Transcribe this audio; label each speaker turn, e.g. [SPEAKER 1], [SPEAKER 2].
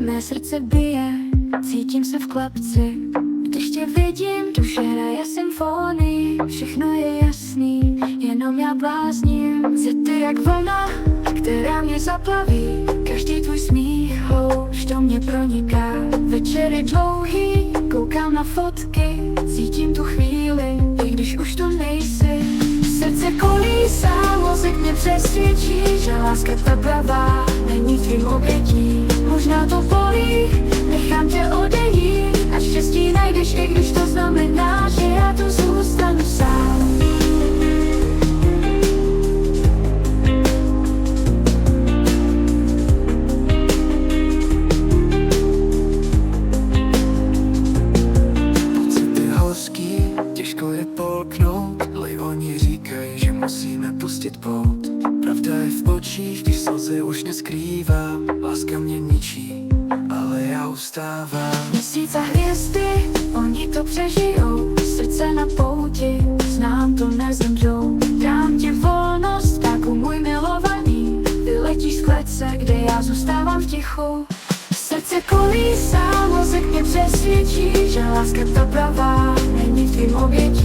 [SPEAKER 1] Mé srdce bije, cítím se v klapci. Když tě vidím, duše hraje symfonii. Všechno je jasný, jenom já blázním. Jsi ty jak vlna, která mě zaplaví. Každý tvůj smích, hlouš do mě proniká. Večer je dlouhý, koukám na fotky. Cítím tu chvíli, i když už tu nejsi. Srdce kolísá, mozek mě přesvědčí, že láska ta pravá není tvým obětí. Možná to bolí, nechám tě odejít. A štěstí najdeš, i když to znamená, že já tu zůstanu sám.
[SPEAKER 2] Pocity hořký, těžko je polknout, ale oni říkají, že musíme pustit pout. Pravda je v očích, když slzy už neskrývám. Láska mě ničí, ale já ustávám.
[SPEAKER 1] Měsíc a hvězdy, oni to přežijou. Srdce na pouti, znám to nezemřou. Dám ti volnost, taku můj milovaný. Vyletíš z klece, kde já zůstávám v tichu. Srdce kolísá, mozek mě přesvědčí, že láska ta pravá není tvým obětí.